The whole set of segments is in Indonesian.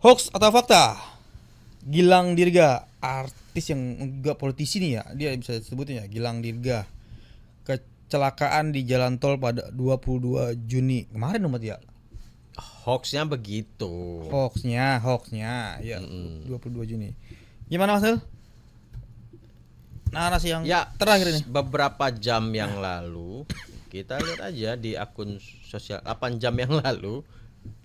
Hoax atau fakta? Gilang Dirga, artis yang enggak politisi nih ya, dia bisa disebutnya ya, Gilang Dirga. Kecelakaan di jalan tol pada 22 Juni kemarin umat ya. Hoaxnya begitu. Hoaxnya ya 22 Juni. Gimana Mas? Narasi yang Ya, terakhir ini. beberapa jam yang lalu kita lihat aja di akun sosial 8 jam yang lalu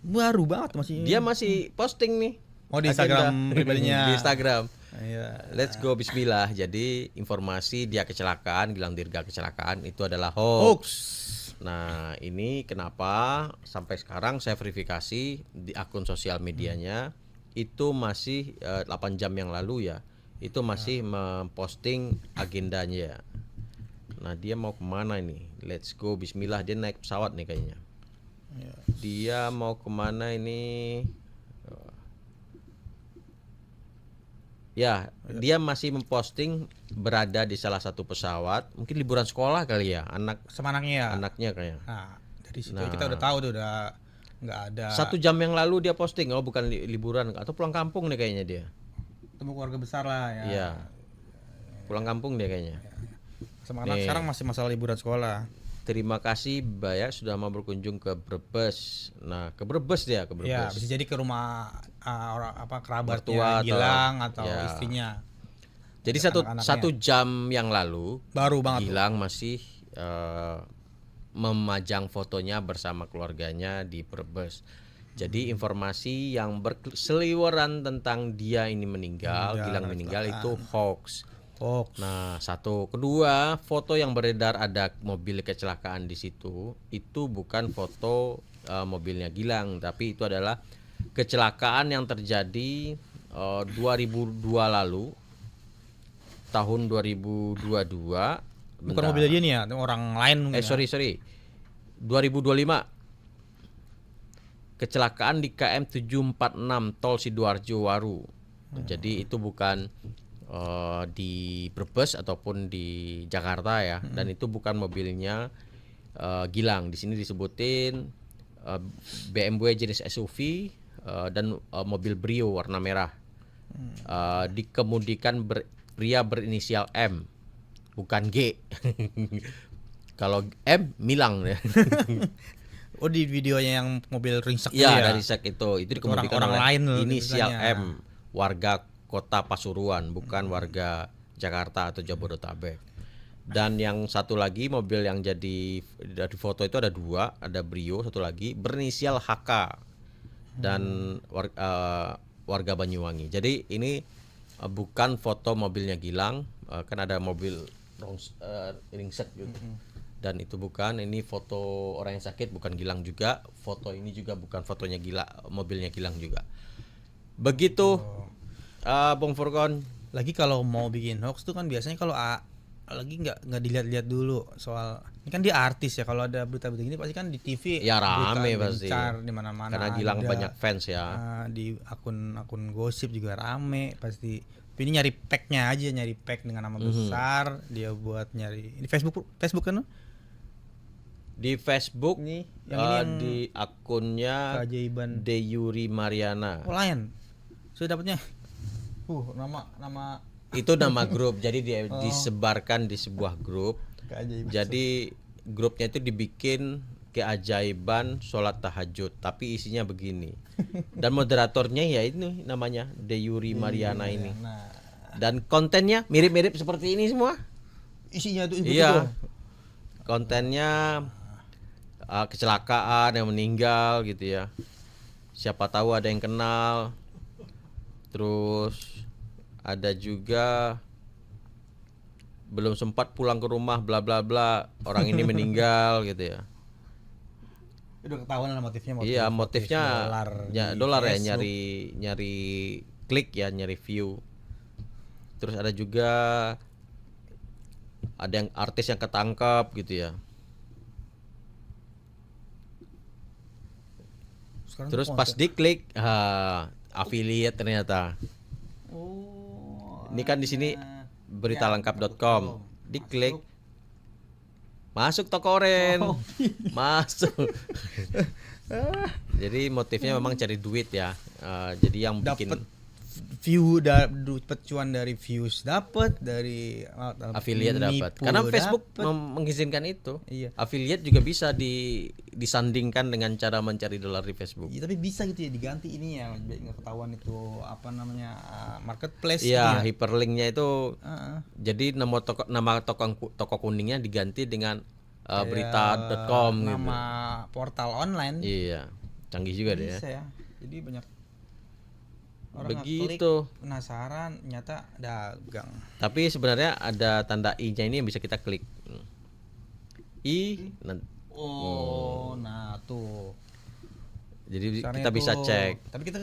Baru banget masih. dia masih posting nih. Oh, di agenda. Instagram pribadinya. Di Instagram. Iya. Let's go bismillah. Jadi informasi dia kecelakaan, Gilang Dirga kecelakaan itu adalah Hoax. hoax. Nah, ini kenapa sampai sekarang saya verifikasi di akun sosial medianya itu masih 8 jam yang lalu ya. Itu masih memposting agendanya. Nah, dia mau kemana ini? Let's go bismillah, dia naik pesawat nih kayaknya. Dia mau kemana ini? Ya, dia masih memposting berada di salah satu pesawat, mungkin liburan sekolah kali ya, Sama anaknya ya. anaknya kayaknya. Nah, dari situ Nah. kita udah tahu tuh, udah nggak ada. 1 jam yang lalu dia posting, oh bukan liburan atau pulang kampung nih kayaknya dia. Temu keluarga besar lah ya. Iya. Pulang kampung dia kayaknya. Sama anak Nih. sekarang masih masalah liburan sekolah. Terima kasih Baya sudah mau berkunjung ke Brebes. Nah, ke Brebes dia, ke Ya, Brebes. bisa jadi ke rumah orang kerabatnya Mertua atau- Gilang atau ya. istrinya. Jadi anak-anaknya. 1 jam yang lalu Baru banget tuh. Gilang masih memajang fotonya bersama keluarganya di Brebes. Jadi informasi yang berseliweran tentang dia ini meninggal, Gilang meninggal itu hoax. Hoax. Nah, satu, kedua, foto yang beredar ada mobil kecelakaan di situ, itu bukan foto mobilnya Gilang, tapi itu adalah kecelakaan yang terjadi 2002 lalu, tahun 2022. Bukan Bentar. mobil dia nih ya, itu orang lain mungkin. Sorry, 2025. Kecelakaan di KM 746 Tol Sidoarjo Waru. Jadi itu bukan di Brebes ataupun di Jakarta ya, dan itu bukan mobilnya Gilang. Di sini disebutin BMW jenis SUV dan mobil Brio warna merah. Dikemudikan pria berinisial M, bukan G. Kalau M Milang ya. Oh, di videonya yang mobil ringsek Iya, ya. dari sek itu dikemudikan orang oleh lain loh inisial tulisannya. M, warga Kota Pasuruan, bukan warga Jakarta atau Jabodetabek. Dan yang satu lagi mobil yang jadi dari foto itu ada 2, ada Brio, satu lagi berinisial HK dan warga Banyuwangi. Jadi ini bukan foto mobilnya Gilang, kan ada mobil ringsek gitu. Dan itu bukan, ini foto orang yang sakit, bukan Gilang juga. Foto ini juga bukan fotonya mobilnya Gilang juga. Begitu Bung Furkon. Lagi kalau mau bikin hoax tuh kan biasanya kalau lagi nggak dilihat-lihat dulu soal ini kan dia artis ya, kalau ada berita-berita gini pasti kan di TV Ya rame pasti. di mana-mana. Karena Gilang ada, banyak fans ya. di akun gosip juga rame pasti. Tapi ini nyari pack-nya aja, nyari pack dengan nama besar, dia buat nyari ini Facebook kan? Di Facebook Ini yang di akunnya keajaiban Deyuri Mariana. Oh, lain. Sudah dapatnya. Nama Itu nama grup. Jadi dia disebarkan di sebuah grup. keajaiban. Jadi grupnya itu dibikin keajaiban sholat tahajud, tapi isinya begini. Dan moderatornya ya ini namanya Deyuri Mariana ini. Dan kontennya mirip-mirip seperti ini semua. Isinya tuh Iya. Kontennya kecelakaan yang meninggal gitu ya. Siapa tahu ada yang kenal. Terus ada juga belum sempat pulang ke rumah bla bla bla, orang ini meninggal gitu ya. Udah ketahuan lah motifnya. Iya, motifnya dolar ya, Facebook. nyari klik ya, nyari view. Terus ada juga ada yang artis yang ketangkap gitu ya. Sekarang Terus tuh pas diklik, affiliate ternyata. Ini kan di sini beritalengkap.com. Diklik, masuk toko oren. Masuk. Jadi motifnya memang cari duit ya. Jadi yang bikin Dapat view, dapat cuan dari views, dapat dari affiliate dapat. nipu Karena Facebook dapet. mengizinkan itu. Iya. Affiliate juga bisa disandingkan dengan cara mencari dolar di Facebook. Iya, tapi bisa gitu ya diganti ini ya, biar nggak ketahuan itu apa namanya marketplace Iya, gitu ya. hyperlinknya itu Heeh. jadi nama toko kuningnya diganti dengan Kayak berita.com gitu. nama portal online Iya, canggih juga deh ya. bisa ya. Jadi banyak orang ngeklik, Begitu. penasaran, nyata dagang. Tapi sebenarnya ada tanda I-nya ini yang bisa kita klik. I, Nah tuh. jadi Caranya kita bisa tuh. cek. Tapi kita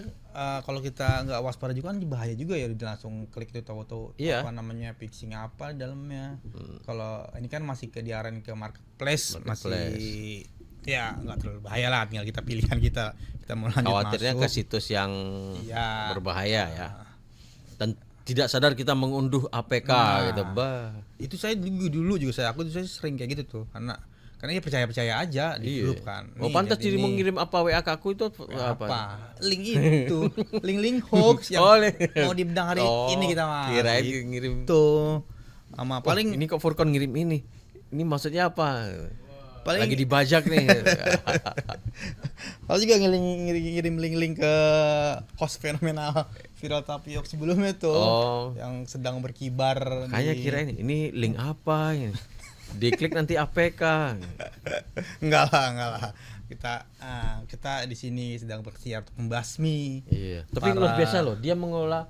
kalau kita nggak waspada juga kan bahaya juga ya, dia langsung klik itu tahu-tahu Iya. apa namanya fixing apa di dalamnya. Kalau ini kan masih diarahin ke marketplace, masih ya nggak terlalu bahaya lah, tinggal kita pilihan kita mau lanjut Khawatirnya ke masuk. situs yang Iya. berbahaya ya. Dan tidak sadar kita mengunduh APK gitu. Bah. Itu saya dulu juga aku sering kayak gitu tuh, karena ya percaya aja di Iya. grup kan. Oh, Nih, pantas jadi dirimu nih, ngirim apa WA ke aku itu apa? apa? Link itu, link hoax yang Oh, mau dibedang hari ini kita mah. Kirain Gitu. ngirim. Sama Paling paling ini kok Furkon ngirim ini. Ini maksudnya apa? paling Lagi dibajak nih. kalau juga ngirim link-link ke host fenomenal viral tapiok sebelumnya tuh, Oh. yang sedang berkibar. Kayaknya kirain ini link apa ini. Diklik nanti APK. Enggak lah. Kita di sini sedang bersiap untuk membasmi. Iya. Tapi luar biasa loh, dia mengelola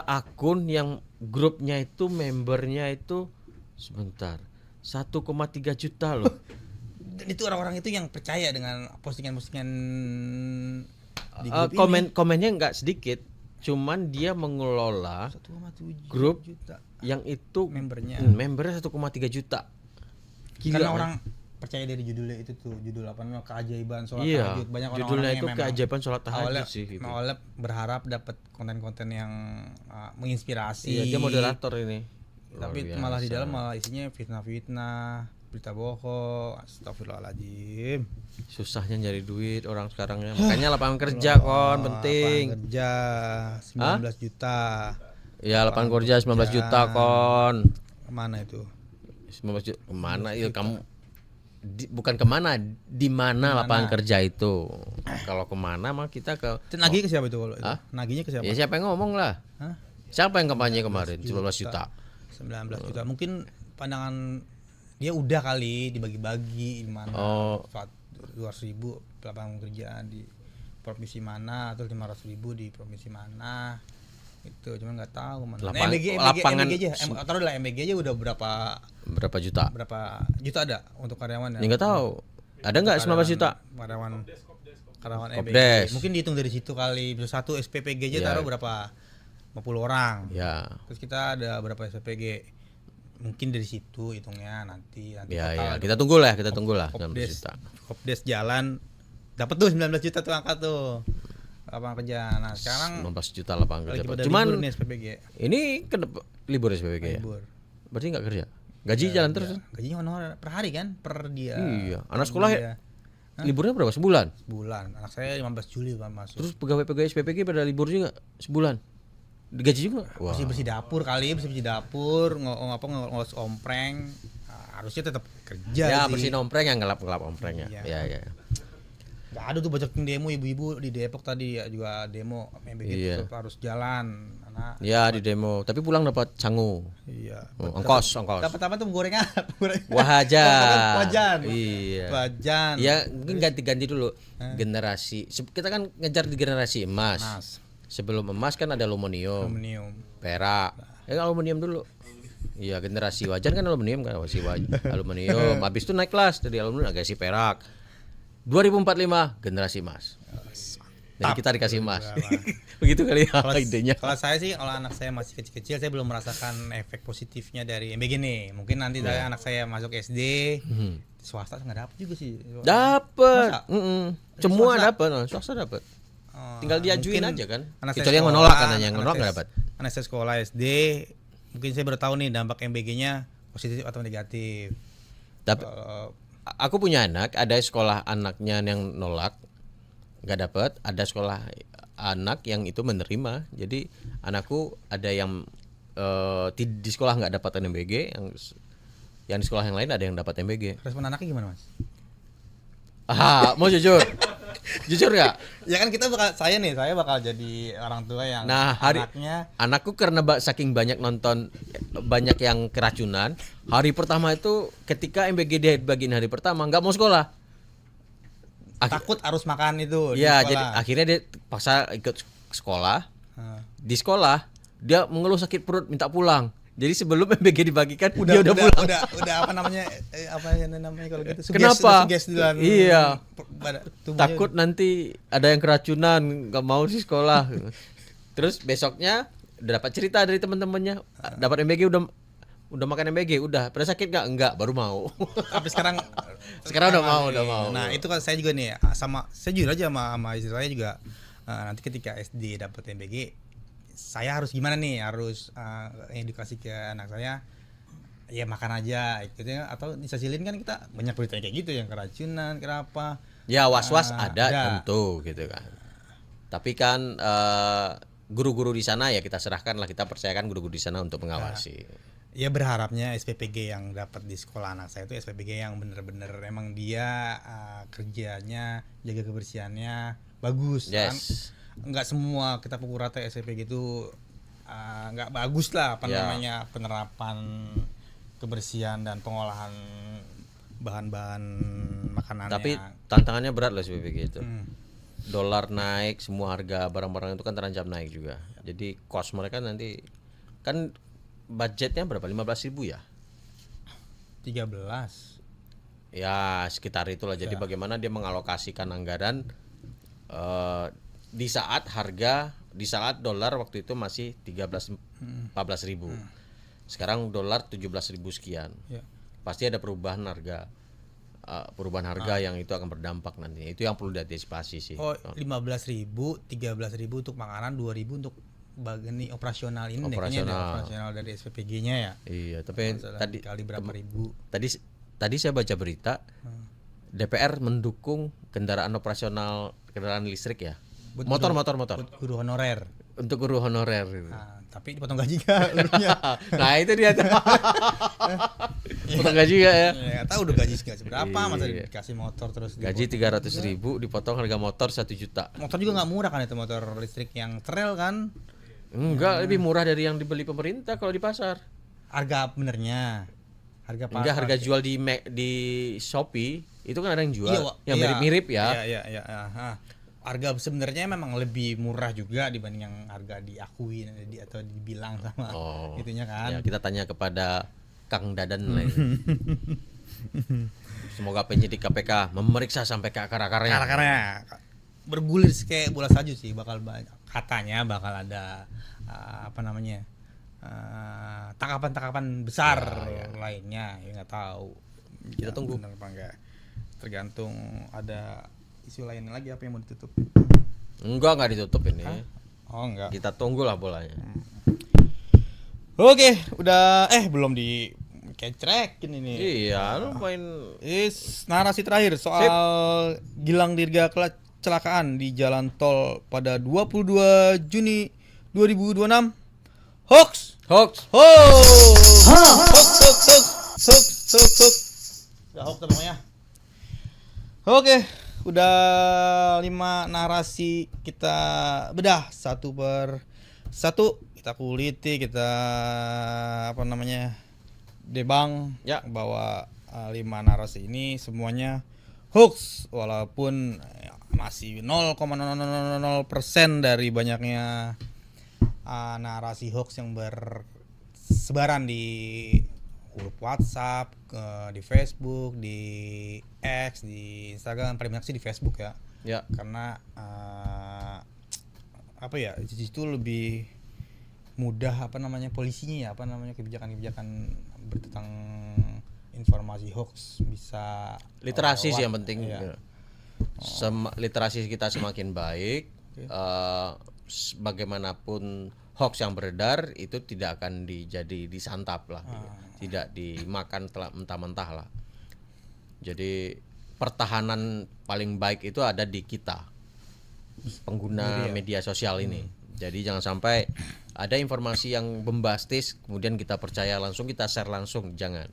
akun yang grupnya itu membernya itu sebentar 1,3 juta loh. Dan itu orang-orang itu yang percaya dengan postingan-postingan di grup Komennya nggak sedikit, cuman dia mengelola 1,7 grup juta yang itu membernya. membernya 1,3 juta. Karena men. orang percaya dari judulnya itu tuh, judul apa namanya, keajaiban sholat Iya, tahajud. Banyak judulnya orang-orang itu yang memang keajaiban sholat tahajud awalnya, sih gitu. awalnya berharap dapat konten-konten yang menginspirasi. Iya, dia moderator ini. Tapi Luar malah di biasa. dalam malah isinya fitnah-fitnah, berita bohong. Astagfirullahaladzim. Susahnya nyari duit orang sekarang ya. Makanya lapangan kerja kon penting. Lapangan kerja 19 juta. Ya lapangan kerja 19 juta kon. Kemana itu? 19 juta kemana itu kamu bukan kemana, di mana lapangan kerja itu. Kalau kemana mah kita ke Itu nagih ke siapa itu kalau itu? Hah? Nagihnya ke siapa? ya siapa yang ngomong lah. Hah? Siapa yang kampanye kemarin 19 juta. 19 juta. Mungkin pandangan dia udah kali dibagi-bagi di mana. Oh. 200.000 lapangan kerja di provinsi mana, atau 500.000 di provinsi mana. Itu cuman nggak tahu mana. Lapangan MBG aja, taruh lah MBG aja udah berapa juta? berapa juta ada untuk karyawan Ya nggak tahu. Ada nggak 19 juta? Karyawan MBG. Kopdes. Mungkin dihitung dari situ kali. Bisa satu SPPG aja Ya. taruh berapa? 50 orang. Ya. Terus kita ada berapa SPPG? Mungkin dari situ hitungnya nanti Ya, total ya. ada Kita tunggu lah 19 juta. Kopdes jalan dapat tuh 19 juta tuh angka tuh lapangan kerja. Nah sekarang 19 juta lapangan kerja. lagi pada Cuman libur nih SPPG. ini libur SPPG ya. Libur. Berarti nggak kerja. Gaji jalan terus. Ya, gajinya honorer per hari kan, per dia. Iya. Anak per sekolah dia. ya. Liburnya berapa? Sebulan. Sebulan. Anak saya 15 Juli kan masuk. Terus pegawai-pegawai SPPG pada libur juga sebulan. Digaji juga. Wah. bersih dapur kali, bersih dapur, ngos ompreng. Nah, harusnya tetap kerja Ya sih. bersih ompreng yang ngelap ompreng ya. Iya. Ya. Gak ada tuh banyak demo ibu-ibu di Depok tadi ya, juga demo MBG Iya. tetap harus jalan. Karena Ya di demo. Tapi pulang dapat cangu. iya. Oh, ongkos. Dapat apa tuh gorengan? Wajan. Wajan. Iya. Wajan. Ya mungkin ganti-ganti dulu generasi. Kita kan ngejar di generasi emas. Mas, Sebelum emas kan ada aluminium, aluminium. perak. Aluminium dulu. Iya, generasi wajan kan aluminium kan, masih aluminium. Habis itu naik kelas dari aluminium agak si perak. 2045 generasi emas. Jadi kita dikasih emas. Begitu kali ya idenya. Kalau saya sih, kalau anak saya masih kecil-kecil, saya belum merasakan efek positifnya dari MBG nih. Mungkin nanti saya anak saya masuk SD, swasta nggak dapet juga sih. Dapat. Masa? Semua Swasta? dapat, swasta dapat. Oh, Tinggal diajuin mungkin aja kan. anak saya Kecuali yang sekolah, menolak katanya, yang anak menolak saya- nggak dapat. Anak saya sekolah SD, mungkin saya baru tahu nih dampak MBG-nya positif atau negatif. Dapat. aku punya anak, ada sekolah anaknya yang nolak, nggak dapat, ada sekolah anak yang itu menerima. Jadi anakku ada yang di sekolah nggak dapat NMBG, yang di sekolah yang lain ada yang dapat MBG. Respon anaknya gimana, Mas? Mau jujur? Jujur nggak? Ya kan saya bakal jadi orang tua yang Nah, anaknya anakku karena saking banyak nonton, banyak yang keracunan. Hari pertama itu ketika MBG dia bagiin hari pertama nggak mau sekolah. takut harus makan itu di Ya, sekolah. jadi akhirnya dia paksa ikut sekolah. Hah. Di sekolah dia mengeluh sakit perut, minta pulang. Jadi sebelum MBG dibagikan dia udah pulang. udah apa namanya kalau gitu Kenapa? suges dalam Iya. tubuhnya. Takut nanti ada yang keracunan, nggak mau di sekolah. Terus besoknya udah dapat cerita dari teman-temannya, dapat MBG, udah makan MBG, udah pada sakit nggak? Enggak, baru mau. Tapi sekarang Sekarang udah nih. mau. Nah, itu kan saya juga nih saya jujur aja sama istri saya juga, nanti ketika SD dapat MBG saya harus gimana nih, harus edukasi ke anak saya, ya makan aja gitu ya, atau di sisi lain kan kita banyak berita kayak gitu yang keracunan kenapa. Ya was-was ada ada. tentu gitu kan. Tapi kan guru-guru di sana ya kita serahkan lah, kita percayakan guru-guru di sana untuk mengawasi. Ya berharapnya SPPG yang dapat di sekolah anak saya itu SPPG yang bener-bener emang dia kerjanya jaga kebersihannya bagus kan. Yes. Nggak semua kita pukul rata SPPG itu nggak bagus lah namanya penerapan kebersihan dan pengolahan bahan-bahan makanannya. Tapi tantangannya berat loh SPPG itu. Dolar naik, semua harga barang-barang itu kan terancam naik juga. Jadi cost mereka nanti kan budgetnya berapa? 15.000 ya? 13. Ya sekitar itulah. Jadi bagaimana dia mengalokasikan anggaran di saat dolar waktu itu masih 14.000. Sekarang dolar 17.000 sekian. Ya. Pasti ada perubahan harga. Yang itu akan berdampak nantinya. Itu yang perlu diantisipasi sih. Oh, 15.000, 13.000 untuk makanan, 2.000 untuk bagian operasional ini deh, kayaknya ada operasional dari SPPG-nya ya. Iya, tapi tadi kali berapa ribu. Tadi saya baca berita DPR mendukung kendaraan operasional, kendaraan listrik ya. Motor. Buat guru honorer. Untuk guru honorer gitu. Tapi dipotong gaji enggak gurunya? Nah, itu dia. Potong gaji enggak ya? Ya, tahu udah gaji seberapa, masa Iya. dikasih motor terus Gaji 300.000 dipotong harga motor 1 juta. Motor juga nggak murah kan itu, motor listrik yang trail kan. Enggak, lebih murah dari yang dibeli pemerintah kalau di pasar. Harga benernya. Enggak, harga jual di Shopee itu kan ada yang jual. Iya, Wak. Yang mirip-mirip ya. Iya. Harga sebenarnya memang lebih murah juga dibanding yang harga diakui atau dibilang sama itunya kan. Ya, kita tanya kepada Kang Dadan lah. Semoga penyidik KPK memeriksa sampai ke akar-akarnya. Bergulir kayak bola salju sih, bakal banyak. Katanya bakal ada tangkapan-tangkapan besar lainnya, ya nggak tahu. Kita tunggu. Bener apa enggak. Tergantung ada isu lain lagi apa yang mau ditutup. Enggak ditutup ini. Oh enggak. Kita tunggulah bolanya. Oke, udah belum di kecrekin ini. Iya, lu main Narasi terakhir soal Gilang Dirga kecelakaan di jalan tol pada 22 Juni 2026. Hoax. Hoax namanya. Oke, udah 5 narasi kita bedah satu per satu, kita kuliti, kita debang Ya. bahwa 5 narasi ini semuanya hoax, walaupun masih 0,000% dari banyaknya narasi hoax yang bersebaran di grup WhatsApp, di Facebook, di X, di Instagram, paling banyak sih di Facebook ya. Ya. Karena di situ lebih mudah polisinya ya, kebijakan-kebijakan tentang informasi hoax bisa literasi sih yang penting. Iya. Literasi kita semakin baik, bagaimanapun hoax yang beredar itu tidak akan disantap lah, tidak dimakan mentah-mentah lah. Jadi pertahanan paling baik itu ada di kita, pengguna media sosial ini. Jadi jangan sampai ada informasi yang bombastis kemudian kita percaya langsung, kita share langsung, jangan.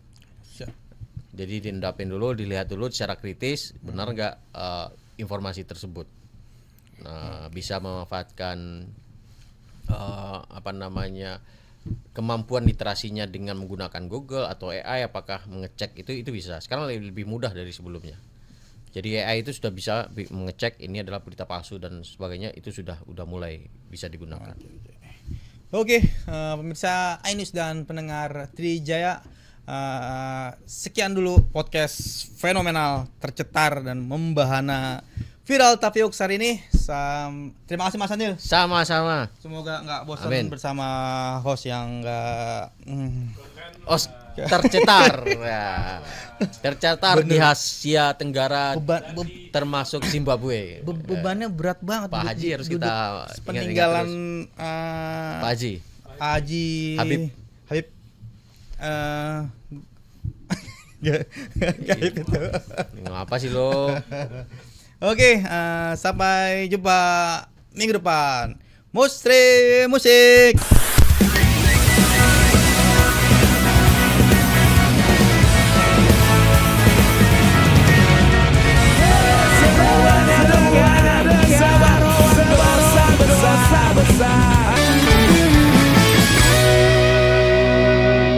Siap. Jadi diendapin dulu, dilihat dulu secara kritis benar nggak informasi tersebut. Nah, bisa memanfaatkan kemampuan literasinya dengan menggunakan Google atau AI, apakah mengecek itu bisa. Sekarang lebih mudah dari sebelumnya. Jadi AI itu sudah bisa mengecek ini adalah berita palsu dan sebagainya, itu udah mulai bisa digunakan. Oke, pemirsa iNews dan pendengar Trijaya, sekian dulu podcast fenomenal, tercetar dan membahana viral tapi hoax hari ini. Terima kasih Mas Anil. Sama-sama. Semoga nggak bosan Amin. bersama host yang nggak Tercetar ya. Tercetar di Asia Tenggara, termasuk Zimbabwe. bebannya berat banget. Pak Haji harus kita peninggalan Pak Haji. Habib. Gaib itu. Ngapa sih lo? Oke, sampai jumpa minggu depan. Musri musik.